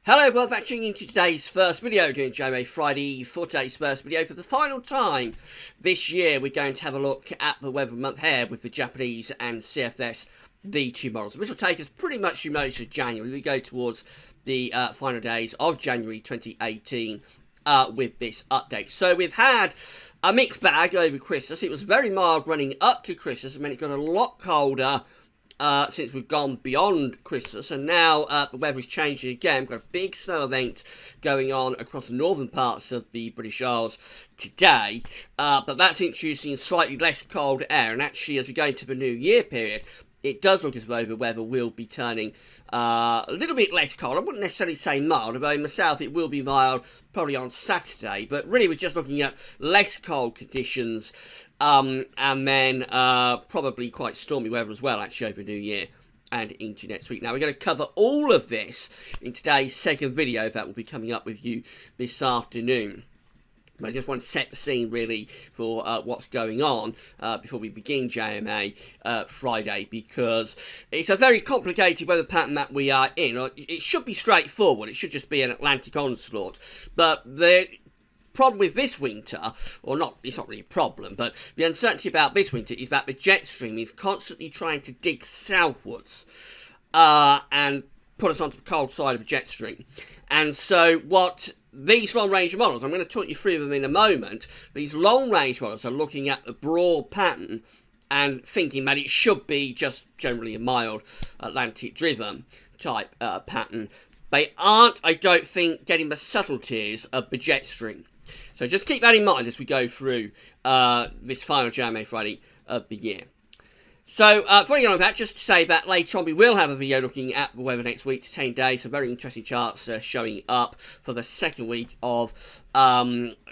Hello, welcome back into today's first video during JMA Friday for today's first video. For the final time this year, we're going to have a look at the weather month ahead with the Japanese and CFS V2 models, which will take us pretty much through most of January. We go towards the final days of January 2018 with this update. So we've had a mixed bag over Christmas. It was very mild running up to Christmas, and then it got a lot colder since we've gone beyond Christmas, and now the weather is changing again. We've got a big snow event going on across the northern parts of the British Isles today, but that's introducing slightly less cold air, and actually as we go into the New Year period, it does look as though the weather will be turning a little bit less cold. I wouldn't necessarily say mild, although in the south it will be mild probably on Saturday. But really we're just looking at less cold conditions and then probably quite stormy weather as well, actually, over New Year and into next week. Now we're going to cover all of this in today's second video that will be coming up with you this afternoon. But I just want to set the scene, really, for what's going on before we begin JMA Friday, because it's a very complicated weather pattern that we are in. It should be straightforward. It should just be an Atlantic onslaught. But the problem with this winter, or not, it's not really a problem, but the uncertainty about this winter is that the jet stream is constantly trying to dig southwards and put us onto the cold side of the jet stream. And so what these long-range models, I'm going to talk you through them in a moment, these long-range models are looking at the broad pattern and thinking that it should be just generally a mild Atlantic-driven type pattern. They aren't, I don't think, getting the subtleties of the jet stream. So just keep that in mind as we go through this final JMA Friday of the year. So, before we get on with that, just to say that later on we will have a video looking at the weather next week to 10 days. Some very interesting charts showing up for the second week of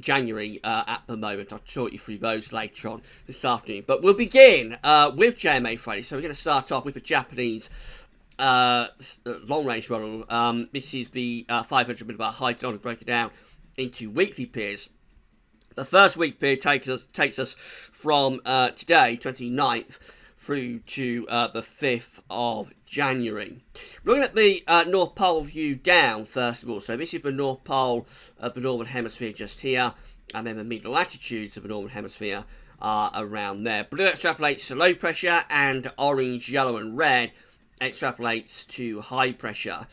January at the moment. I'll talk you through those later on this afternoon. But we'll begin with JMA Friday. So we're going to start off with the Japanese long-range model. This is the 500 millibar high total. To break it down into weekly periods. The first week period takes us from today, 29th, through to the 5th of January. Looking at the North Pole view down, first of all. So this is the North Pole of the Northern Hemisphere just here, and then the mid-latitudes of the Northern Hemisphere are around there. Blue extrapolates to low pressure, and orange, yellow, and red extrapolates to high pressure.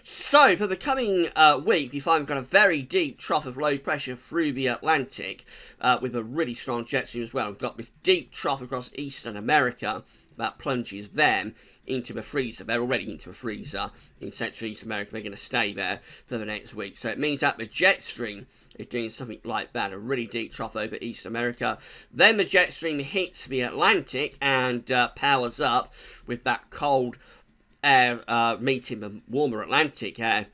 So for the coming week, we find we've got a very deep trough of low pressure through the Atlantic with a really strong jet stream as well. We've got this deep trough across Eastern America that plunges them into the freezer. They're already into a freezer in Central East America. They're going to stay there for the next week. So it means that the jet stream is doing something like that, a really deep trough over East America. Then the jet stream hits the Atlantic and powers up with that cold air meeting the warmer Atlantic air.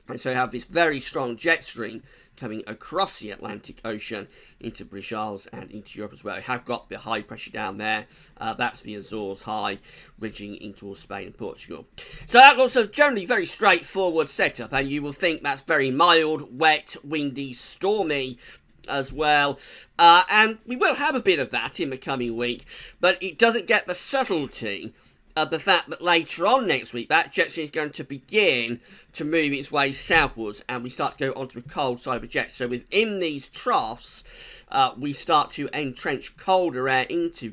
And so you have this very strong jet stream coming across the Atlantic Ocean into British Isles and into Europe as well. We have got the high pressure down there. That's the Azores high, ridging into Spain and Portugal. So that looks a generally very straightforward setup, and you will think that's very mild, wet, windy, stormy as well. And we will have a bit of that in the coming week, but it doesn't get the subtlety of the fact that later on next week, that jet stream is going to begin to move its way southwards, and we start to go onto the cold side of the jet. So within these troughs, we start to entrench colder air into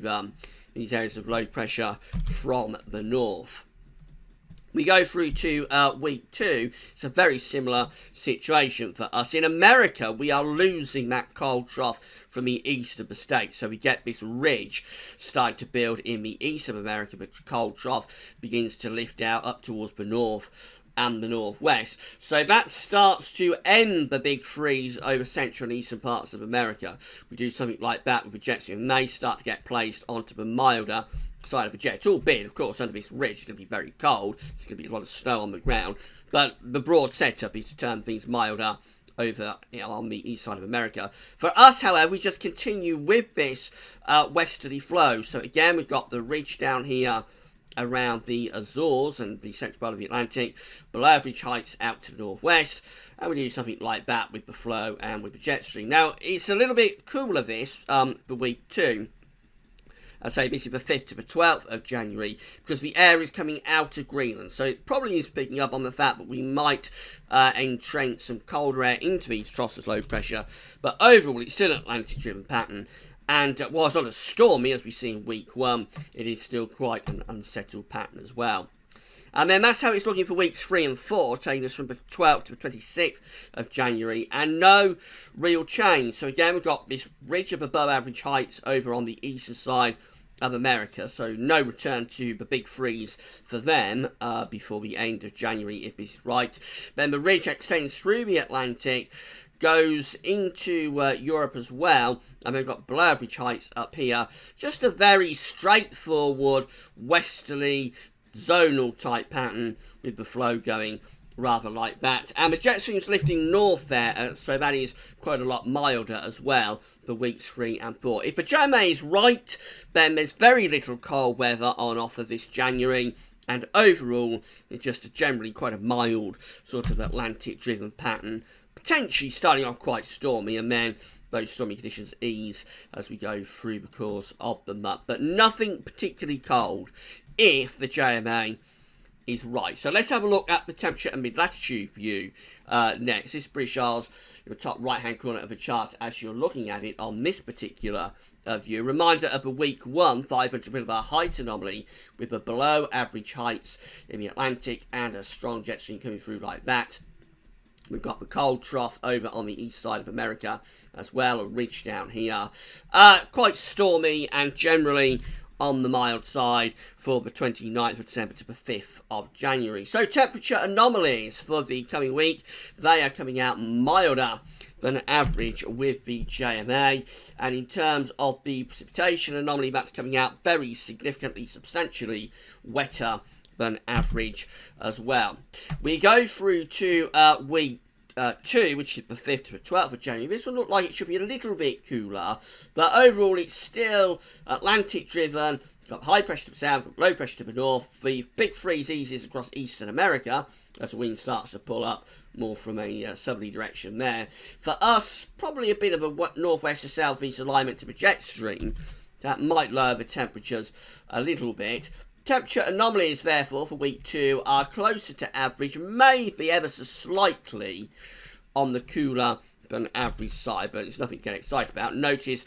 these areas of low pressure from the north. We go through to week 2. It's a very similar situation for us. In America, we are losing that cold trough from the east of the state. So we get this ridge starting to build in the east of America. The cold trough begins to lift out up towards the north and the northwest. So that starts to end the big freeze over central and eastern parts of America. We do something like that with the jet stream, and they start to get placed onto the milder side of the jet. It's all been, of course, under this ridge. It's going to be very cold. There's going to be a lot of snow on the ground. But the broad setup is to turn things milder over, on the east side of America. For us, however, we just continue with this westerly flow. So again, we've got the ridge down here around the Azores and the central part of the Atlantic, below average heights out to the northwest, and we do something like that with the flow and with the jet stream. Now, it's a little bit cooler this for week 2. I say this is the 5th to the 12th of January, because the air is coming out of Greenland. So it probably is picking up on the fact that we might entrench some colder air into these troughs as low pressure. But overall, it's still an Atlantic-driven pattern. And while it's not as stormy as we see in week 1, it is still quite an unsettled pattern as well. And then that's how it's looking for weeks 3 and 4, taking us from the 12th to the 26th of January, and no real change. So again, we've got this ridge of above average heights over on the eastern side of America, so no return to the big freeze for them before the end of January, if this is right. Then the ridge extends through the Atlantic, goes into Europe as well, and we've got below average heights up here. Just a very straightforward westerly zonal type pattern with the flow going rather like that. And the jet stream's lifting north there, so that is quite a lot milder as well for weeks 3 and 4. If the JMA is right, then there's very little cold weather on offer this January, and overall it's just a generally quite a mild sort of Atlantic driven pattern, potentially starting off quite stormy, and then those stormy conditions ease as we go through the course of the month. But nothing particularly cold if the JMA is right. So let's have a look at the temperature and mid-latitude view next. This is British Isles in the top right-hand corner of the chart as you're looking at it on this particular view. Reminder of the week 1 500 millibar height anomaly with the below average heights in the Atlantic and a strong jet stream coming through like that. We've got the cold trough over on the east side of America as well, a ridge down here. Quite stormy and generally on the mild side for the 29th of December to the 5th of January. So temperature anomalies for the coming week, they are coming out milder than average with the JMA. And in terms of the precipitation anomaly, that's coming out very significantly, substantially wetter than average as well. We go through to week 2, which is the 5th to the 12th of January. This will look like it should be a little bit cooler, but overall it's still Atlantic driven. Got high pressure to the south, got low pressure to the north. The big freeze eases across eastern America as the wind starts to pull up more from a southerly direction there. For us, probably a bit of a northwest to southeast alignment to the jet stream. That might lower the temperatures a little bit. Temperature anomalies, therefore, for week 2 are closer to average, maybe ever so slightly on the cooler than average side, but it's nothing to get excited about. Notice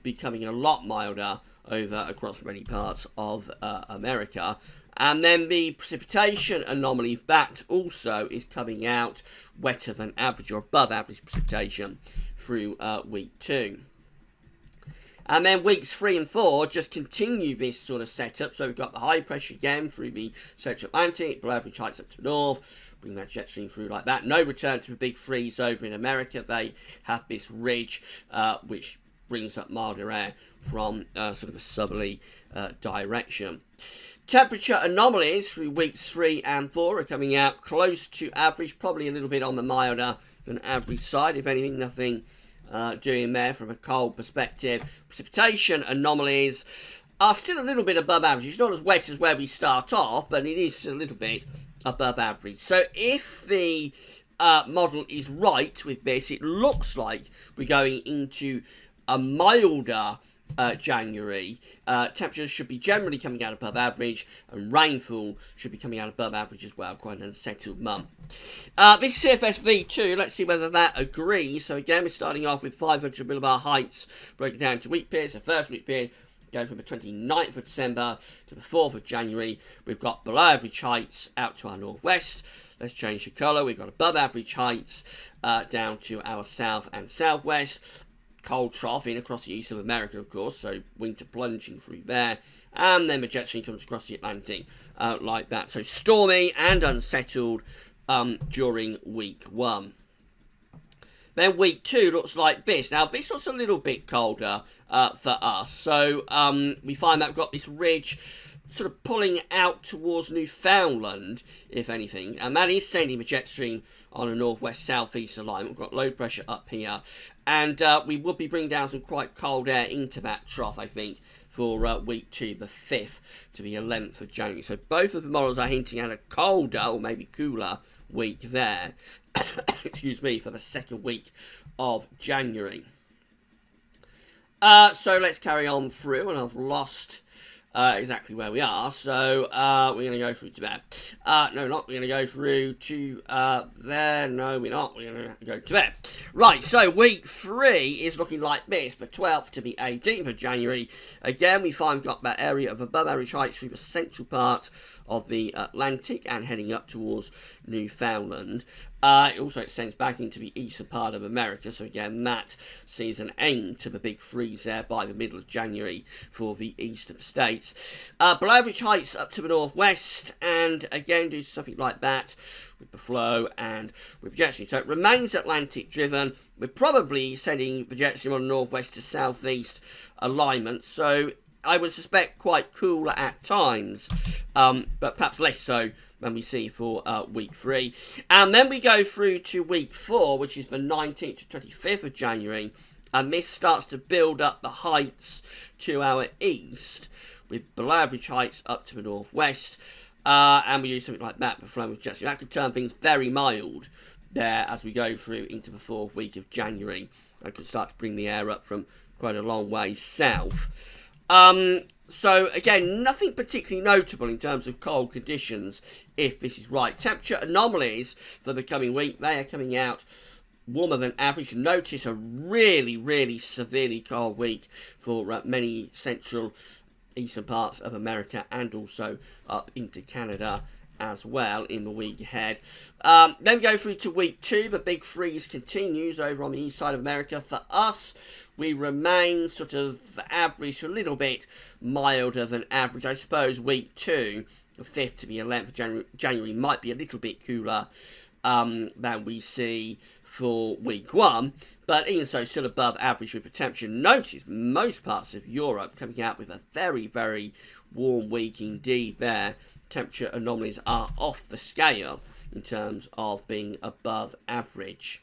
becoming a lot milder over across many parts of America. And then the precipitation anomaly, that also is coming out wetter than average or above average precipitation through week 2. And then weeks 3 and 4 just continue this sort of setup. So we've got the high pressure again through the Central Atlantic, below average heights up to the north, bring that jet stream through like that. No return to the big freeze over in America. They have this ridge which brings up milder air from sort of a southerly direction. Temperature anomalies through weeks 3 and 4 are coming out close to average, probably a little bit on the milder than average side. If anything, nothing doing there from a cold perspective. Precipitation anomalies are still a little bit above average. It's not as wet as where we start off, but it is a little bit above average. So if the model is right with this, it looks like we're going into a milder January. Temperatures should be generally coming out above average, and rainfall should be coming out above average as well. Quite an unsettled month. This is CFS V2. Let's see whether that agrees. So again, we're starting off with 500 millibar heights, broken down to week periods. The first week period going from the 29th of December to the 4th of January. We've got below average heights out to our northwest. Let's change the colour. We've got above average heights down to our south and southwest. Cold trough in across the east of America, of course, so winter plunging through there, and then the jet stream comes across the Atlantic like that. So stormy and unsettled during week 1. Then week 2 looks like this. Now this looks a little bit colder for us, so we find that we've got this ridge sort of pulling out towards Newfoundland, if anything, and that is sending the jet stream on a northwest-southeast alignment. We've got low pressure up here, and we will be bringing down some quite cold air into that trough, I think, for week 2, the 5th to the 11th of January. So both of the models are hinting at a colder, or maybe cooler, week there, excuse me, for the second week of January. So let's carry on through, and I've lost exactly where we are. So we're going to go through to there. No, not. We're going to go through to there. No, we're not. We're going to go to there. Right, so week 3 is looking like this, the 12th to the 18th of January. Again, we find we've got that area of above average heights through the central part of the Atlantic and heading up towards Newfoundland. It also extends back into the eastern part of America, so again that sees an end to the big freeze there by the middle of January for the eastern states. Below average heights up to the northwest, and again do something like that with the flow and with projection. So it remains Atlantic driven. We're probably sending projection on northwest to southeast alignment, so I would suspect quite cooler at times, but perhaps less so than we see for week 3. And then we go through to week 4, which is the 19th to 25th of January, and this starts to build up the heights to our east, with below average heights up to the northwest, and we do something like that for flow with jet. So that could turn things very mild there as we go through into the 4th week of January. That could start to bring the air up from quite a long way south. So again, nothing particularly notable in terms of cold conditions, if this is right. Temperature anomalies for the coming week, they are coming out warmer than average. Notice a really, really severely cold week for many central eastern parts of America and also up into Canada as well in the week ahead. Then we go through to week 2. The big freeze continues over on the east side of America. For us, we remain sort of average, a little bit milder than average. I suppose week 2, the 5th to the 11th of January might be a little bit cooler than we see for week 1, but even so, still above average with the temperature. Notice most parts of Europe coming out with a very, very warm week indeed there. Temperature anomalies are off the scale in terms of being above average.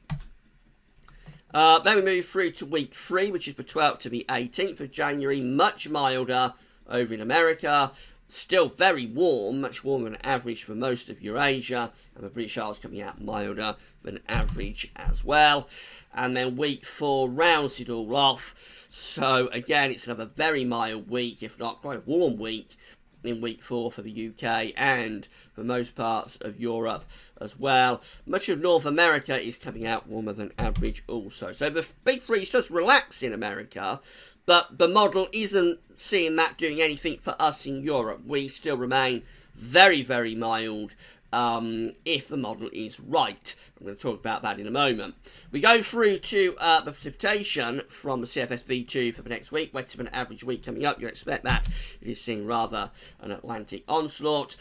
Then we move through to week 3, which is the 12th to the 18th of January. Much milder over in America. Still very warm, much warmer than average for most of Eurasia. And the British Isles coming out milder than average as well. And then week 4 rounds it all off. So again, it's another very mild week, if not quite a warm week, in week 4 for the UK and for most parts of Europe as well. Much of North America is coming out warmer than average also. So the big freeze does relax in America, but the model isn't seeing that doing anything for us in Europe. We still remain very, very mild if the model is right. I'm going to talk about that in a moment. We go through to the precipitation from the CFS V2 for the next week. Wetter than average week coming up. You expect that. It is seeing rather an Atlantic onslaught.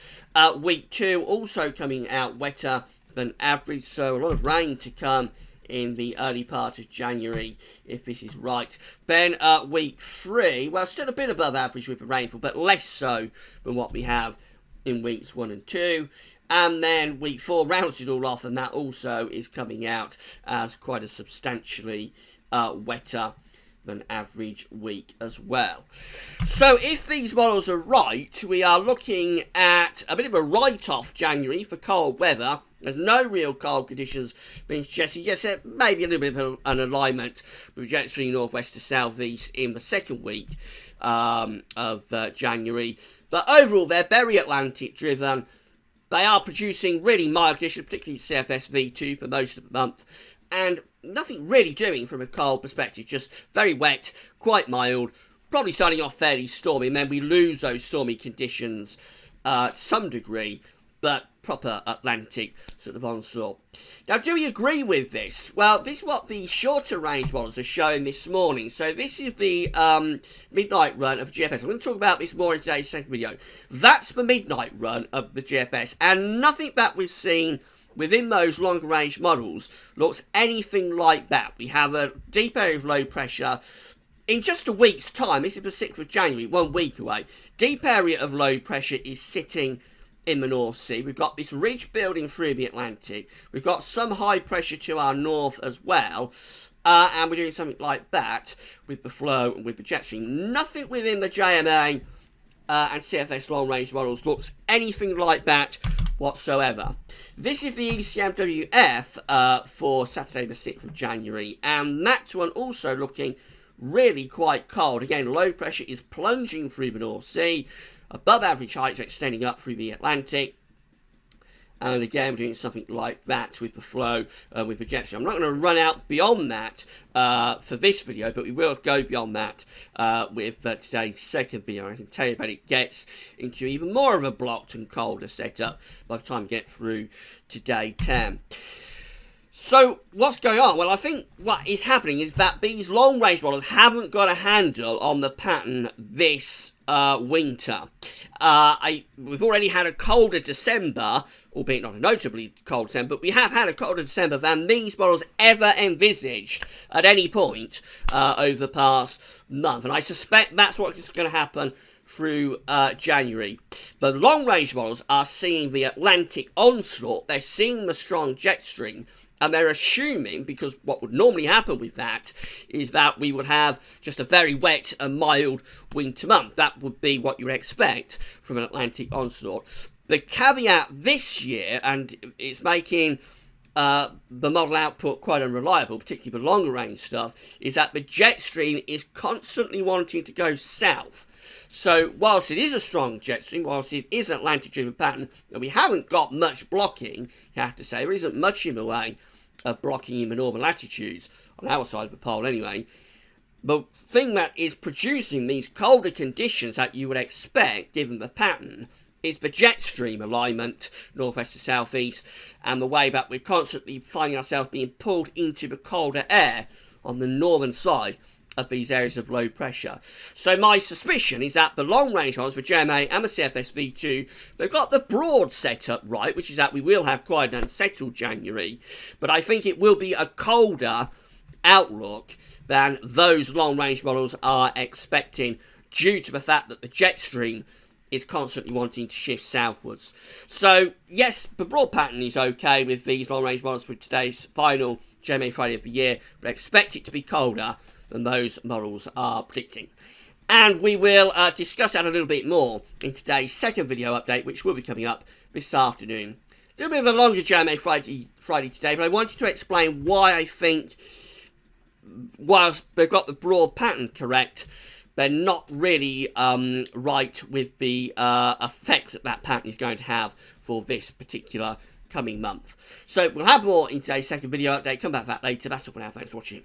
Week 2 also coming out wetter than average, so a lot of rain to come in the early part of January, if this is right. Then week 3, well, still a bit above average with the rainfall, but less so than what we have in weeks 1 and 2. And then week 4 rounds it all off, and that also is coming out as quite a substantially wetter than average week as well. So if these models are right, we are looking at a bit of a write-off January for cold weather. There's no real cold conditions being suggested. Yes, maybe a little bit of an alignment with generally northwest to southeast in the 2nd week of January. But overall, they're very Atlantic driven. They are producing really mild conditions, particularly CFS V2 for most of the month. And nothing really doing from a cold perspective, just very wet, quite mild, probably starting off fairly stormy, and then we lose those stormy conditions to some degree, but proper Atlantic sort of onslaught. Now, do we agree with this? Well, this is what the shorter range models are showing this morning. So this is the midnight run of GFS. I'm going to talk about this more in today's second video. That's the midnight run of the GFS, and nothing that we've seen within those longer range models looks anything like that. We have a deep area of low pressure. In just a week's time, this is the 6th of January, 1 week away, deep area of low pressure is sitting in the North Sea. We've got this ridge building through the Atlantic. We've got some high pressure to our north as well. And we're doing something like that with the flow and with the jet stream. Nothing within the JMA and CFS long-range models looks anything like that whatsoever. This is the ECMWF for Saturday the 6th of January. And that one also looking really quite cold. Again, low pressure is plunging through the North Sea, above average heights extending up through the Atlantic. And again, we're doing something like that with the flow, with projection. I'm not going to run out beyond that for this video, but we will go beyond that with today's second video. I can tell you about it gets into even more of a blocked and colder setup by the time we get through to day 10. So, what's going on? Well, I think what is happening is that these long-range models haven't got a handle on the pattern this winter. We've already had a colder December, albeit not a notably cold December, but we have had a colder December than these models ever envisaged at any point over the past month. And I suspect that's what's going to happen through January. The long-range models are seeing the Atlantic onslaught. They're seeing the strong jet stream. And they're assuming, because what would normally happen with that is that we would have just a very wet and mild winter month. That would be what you would expect from an Atlantic onslaught. The caveat this year, and it's making the model output quite unreliable, particularly the longer range stuff, is that the jet stream is constantly wanting to go south. So whilst it is a strong jet stream, whilst it is an Atlantic-driven pattern, and we haven't got much blocking, you have to say, there isn't much in the way of blocking in the northern latitudes, on our side of the pole anyway. The thing that is producing these colder conditions that you would expect, given the pattern, is the jet stream alignment, northwest to southeast, and the way that we're constantly finding ourselves being pulled into the colder air on the northern side of these areas of low pressure. So my suspicion is that the long-range models for JMA and the CFS V2, they've got the broad setup right, which is that we will have quite an unsettled January, but I think it will be a colder outlook than those long-range models are expecting, due to the fact that the jet stream is constantly wanting to shift southwards. So yes, the broad pattern is okay with these long-range models for today's final JMA Friday of the year, but expect it to be colder than those models are predicting. And we will discuss that a little bit more in today's second video update, which will be coming up this afternoon. A little bit of a longer JMA Friday today, but I wanted to explain why I think, whilst they've got the broad pattern correct, they're not really right with the effects that pattern is going to have for this particular coming month. So we'll have more in today's second video update. Come back for that later. That's all for now. Thanks for watching.